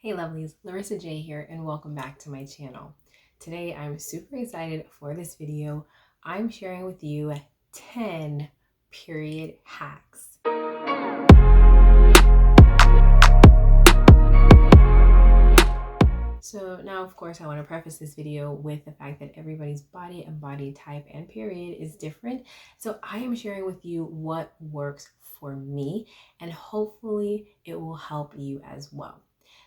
Hey lovelies, Larissa J here and welcome back to my channel. Today I'm super excited for this video. I'm sharing with you 10 period hacks. So now of course I want to preface this video with the fact that everybody's body and body type and period is different. So I am sharing with you what works for me and hopefully it will help you as well.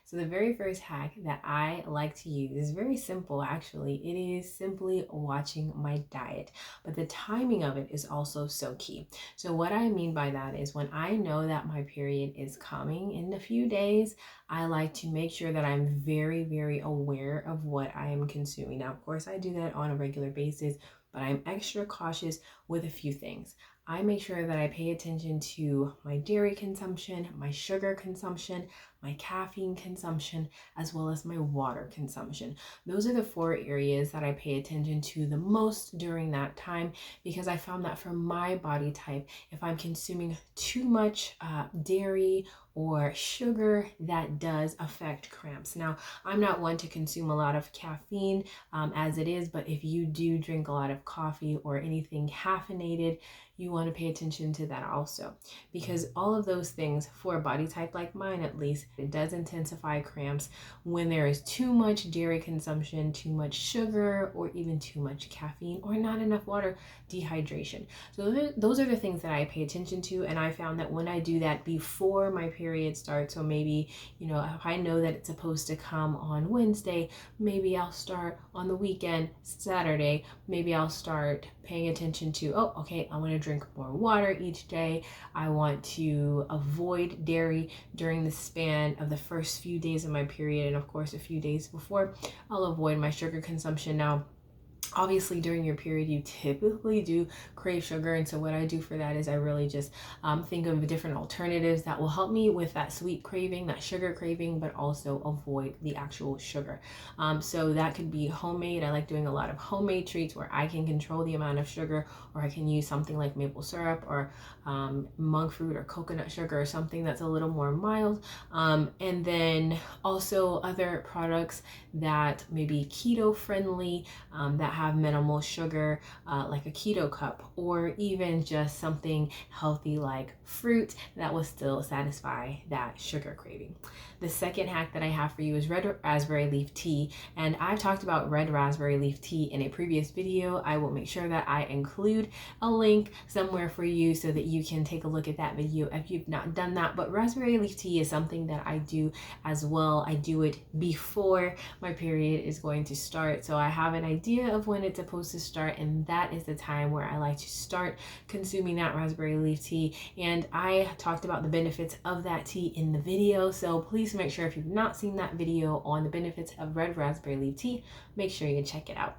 So the very first hack that I like to use is very simple actually. It is simply watching my diet, but the timing of it is also so key. So what I mean by that is when I know that my period is coming in a few days, I like to make sure that I'm very aware of what I am consuming. Now, of course, I do that on a regular basis, but I'm extra cautious with a few things. I make sure that I pay attention to my dairy consumption, my sugar consumption, my caffeine consumption, as well as my water consumption. Those are the 4 areas that I pay attention to the most during that time, because I found that for my body type, if I'm consuming too much dairy or sugar, that does affect cramps. Now, I'm not one to consume a lot of caffeine as it is, but if you do drink a lot of coffee or anything caffeinated, you want to pay attention to that also, because all of those things for a body type like mine, at least, it does intensify cramps when there is too much dairy consumption, too much sugar, or even too much caffeine, or not enough water, dehydration. So those are the things that I pay attention to, and I found that when I do that before my period starts, so maybe, if I know that it's supposed to come on Wednesday, maybe I'll start on the weekend, Saturday, maybe I'll start paying attention to, oh, okay, I want to drink more water each day. I want to avoid dairy during the span of the first few days of my period, and of course a few days before. I'll avoid my sugar consumption. Now, obviously during your period you typically do crave sugar, and so what I do for that is I really just think of different alternatives that will help me with that sweet craving, that sugar craving, but also avoid the actual sugar. So that could be homemade. I like doing a lot of homemade treats where I can control the amount of sugar, or I can use something like maple syrup or monk fruit or coconut sugar, or something that's a little more mild. And then also other products that may be keto friendly, that have minimal sugar, like a keto cup, or even just something healthy like fruit that will still satisfy that sugar craving. The second hack that I have for you is red raspberry leaf tea, and I've talked about red raspberry leaf tea in a previous video. I will make sure that I include a link somewhere for you so that you can take a look at that video if you've not done that. But raspberry leaf tea is something that I do as well. I do it before my period is going to start, so I have an idea of when it's supposed to start, and that is the time where I like to start consuming that raspberry leaf tea. And I talked about the benefits of that tea in the video, so please make sure, if you've not seen that video on the benefits of red raspberry leaf tea, make sure you check it out.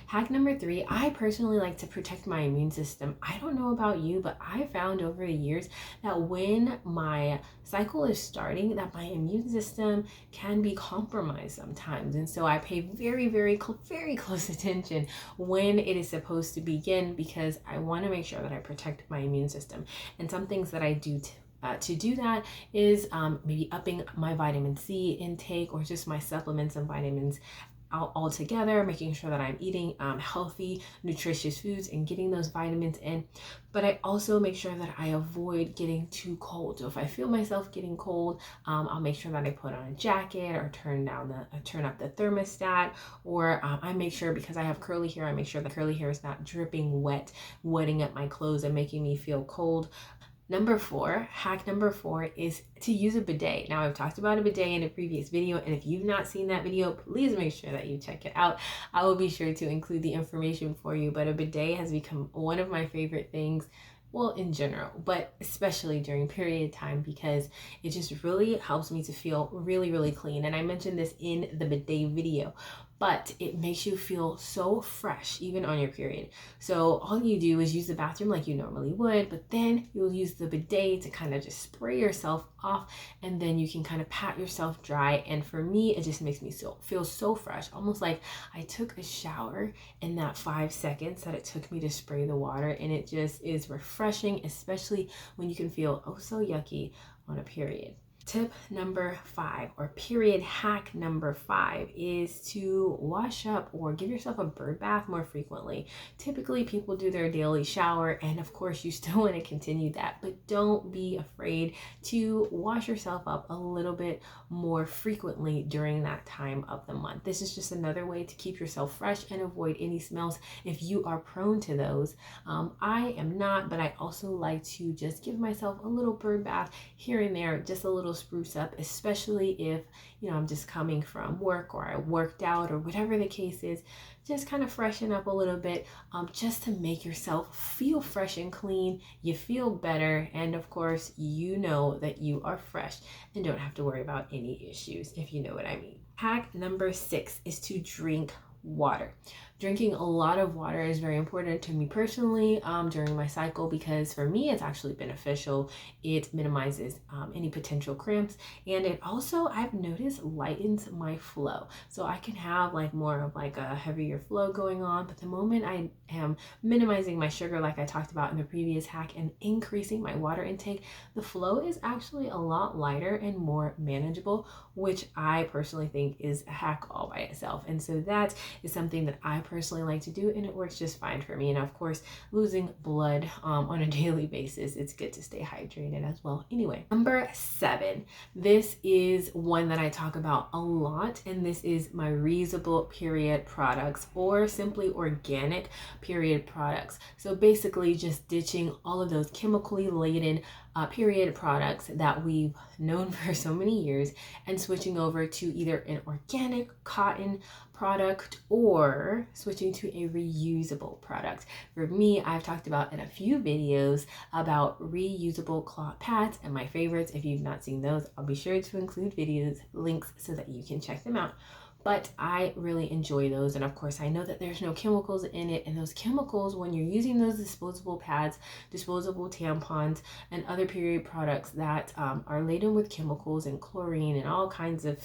Hack number 3, I personally like to protect my immune system. I don't know about you, but I found over the years that when my cycle is starting, that my immune system can be compromised sometimes. And so I pay very close attention when it is supposed to begin, because I want to make sure that I protect my immune system. And some things that I do to do that is maybe upping my vitamin C intake, or just my supplements and vitamins all together, making sure that I'm eating healthy, nutritious foods and getting those vitamins in. But I also make sure that I avoid getting too cold. So if I feel myself getting cold, I'll make sure that I put on a jacket, or turn up the thermostat, or I make sure, because I have curly hair, I make sure the curly hair is not dripping wet, wetting up my clothes and making me feel cold. Hack number 4 is to use a bidet. Now, I've talked about a bidet in a previous video, and if you've not seen that video, please make sure that you check it out. I will be sure to include the information for you, but a bidet has become one of my favorite things, well, in general, but especially during period time, because it just really helps me to feel really clean. And I mentioned this in the bidet video, but it makes you feel so fresh even on your period. So all you do is use the bathroom like you normally would, but then you'll use the bidet to kind of just spray yourself off, and then you can kind of pat yourself dry. And for me, it just makes me feel so fresh, almost like I took a shower in that 5 seconds that it took me to spray the water. And it just is refreshing, especially when you can feel oh so yucky on a period. Tip number 5, or period hack number 5, is to wash up or give yourself a bird bath more frequently. Typically, people do their daily shower, and of course, you still want to continue that, but don't be afraid to wash yourself up a little bit more frequently during that time of the month. This is just another way to keep yourself fresh and avoid any smells if you are prone to those. I am not, but I also like to just give myself a little bird bath here and there, just a little spruce up, especially if, you know, I'm just coming from work or I worked out or whatever the case is. Just kind of freshen up a little bit, just to make yourself feel fresh and clean. You feel better, and of course, you know that you are fresh and don't have to worry about any issues, if you know what I mean. Hack number 6 is to drink water. Drinking a lot of water is very important to me personally during my cycle, because for me it's actually beneficial. It minimizes any potential cramps, and it also, I've noticed, lightens my flow. So I can have like more of like a heavier flow going on, but the moment I am minimizing my sugar, like I talked about in the previous hack, and increasing my water intake, the flow is actually a lot lighter and more manageable, which I personally think is a hack all by itself. And so that is something that I personally like to do, and it works just fine for me. And of course, losing blood on a daily basis, it's good to stay hydrated as well. Anyway, number 7, this is one that I talk about a lot, and this is my reusable period products, or simply organic period products. So basically just ditching all of those chemically laden period products that we've known for so many years, and switching over to either an organic cotton product or switching to a reusable product. For me, I've talked about in a few videos about reusable cloth pads and my favorites. If you've not seen those, I'll be sure to include videos, links, so that you can check them out. But I really enjoy those, and of course I know that there's no chemicals in it, and those chemicals, when you're using those disposable pads, disposable tampons, and other period products that are laden with chemicals and chlorine and all kinds of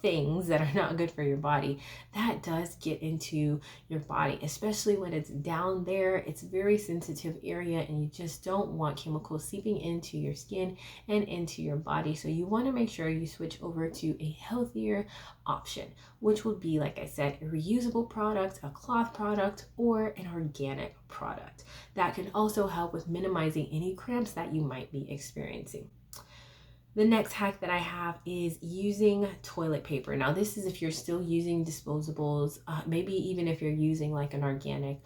things that are not good for your body, that does get into your body, especially when it's down there. It's a very sensitive area, and you just don't want chemicals seeping into your skin and into your body. So you want to make sure you switch over to a healthier option, which would be, like I said, a reusable product, a cloth product, or an organic product. That can also help with minimizing any cramps that you might be experiencing. The next hack that I have is using toilet paper. Now, this is if you're still using disposables, maybe even if you're using like an organic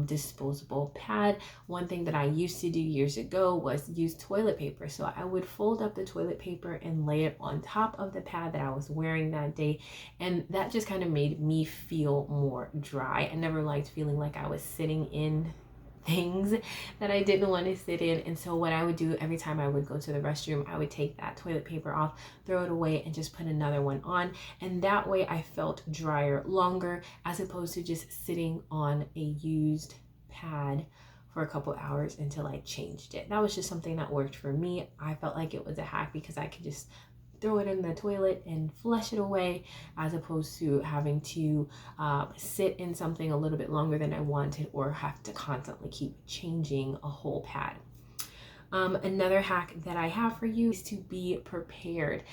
disposable pad. One thing that I used to do years ago was use toilet paper. So I would fold up the toilet paper and lay it on top of the pad that I was wearing that day. And that just kind of made me feel more dry. I never liked feeling like I was sitting in things that I didn't want to sit in. And so what I would do every time I would go to the restroom, I would take that toilet paper off, throw it away, and just put another one on. And that way I felt drier longer, as opposed to just sitting on a used pad for a couple hours until I changed it. That was just something that worked for me. I felt like it was a hack because I could just throw it in the toilet and flush it away, as opposed to having to sit in something a little bit longer than I wanted, or have to constantly keep changing a whole pad. Another hack that I have for you is to be prepared.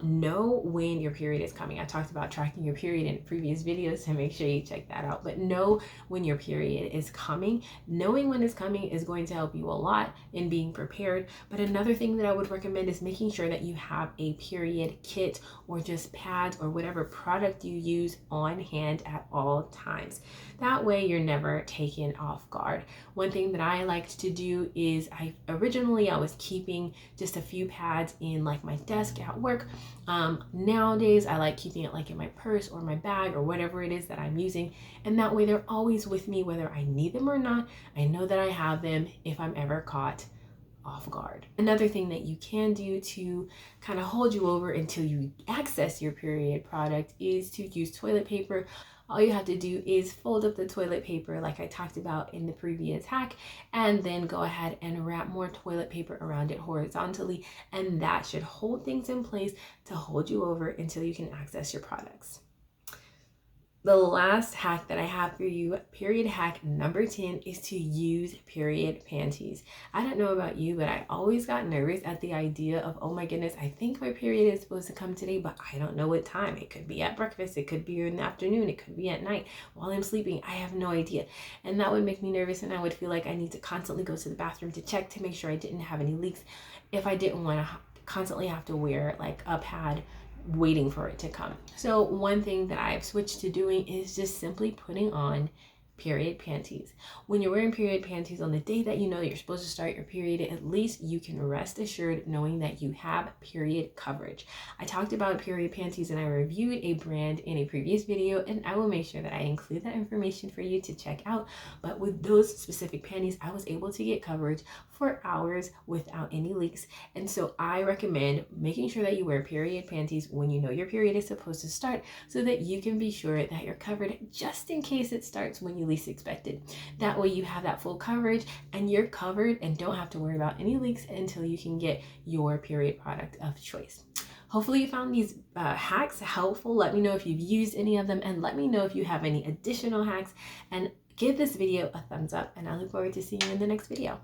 Know when your period is coming. I talked about tracking your period in previous videos, so make sure you check that out. But know when your period is coming. Knowing when it's coming is going to help you a lot in being prepared. But another thing that I would recommend is making sure that you have a period kit, or just pads, or whatever product you use on hand at all times. That way you're never taken off guard. One thing that I liked to do is originally I was keeping just a few pads in like my desk at work. Nowadays I like keeping it like in my purse or my bag or whatever it is that I'm using, and that way they're always with me whether I need them or not. I know that I have them if I'm ever caught off guard. Another thing that you can do to kind of hold you over until you access your period product is to use toilet paper. All you have to do is fold up the toilet paper like I talked about in the previous hack, and then go ahead and wrap more toilet paper around it horizontally, and that should hold things in place to hold you over until you can access your products. The last hack that I have for you, period hack number 10, is to use period panties. I don't know about you, but I always got nervous at the idea of, oh my goodness, I think my period is supposed to come today, but I don't know what time. It could be at breakfast, it could be in the afternoon, it could be at night while I'm sleeping. I have no idea. And that would make me nervous, and I would feel like I need to constantly go to the bathroom to check to make sure I didn't have any leaks if I didn't want to constantly have to wear like a pad waiting for it to come. So one thing that I've switched to doing is just simply putting on period panties. When you're wearing period panties on the day that you know that you're supposed to start your period, at least you can rest assured knowing that you have period coverage. I talked about period panties and I reviewed a brand in a previous video, and I will make sure that I include that information for you to check out. But with those specific panties, I was able to get coverage for hours without any leaks. And so I recommend making sure that you wear period panties when you know your period is supposed to start, so that you can be sure that you're covered just in case it starts when you least expected. That way you have that full coverage and you're covered and don't have to worry about any leaks until you can get your period product of choice. Hopefully you found these hacks helpful. Let me know if you've used any of them, and let me know if you have any additional hacks, and give this video a thumbs up, and I look forward to seeing you in the next video.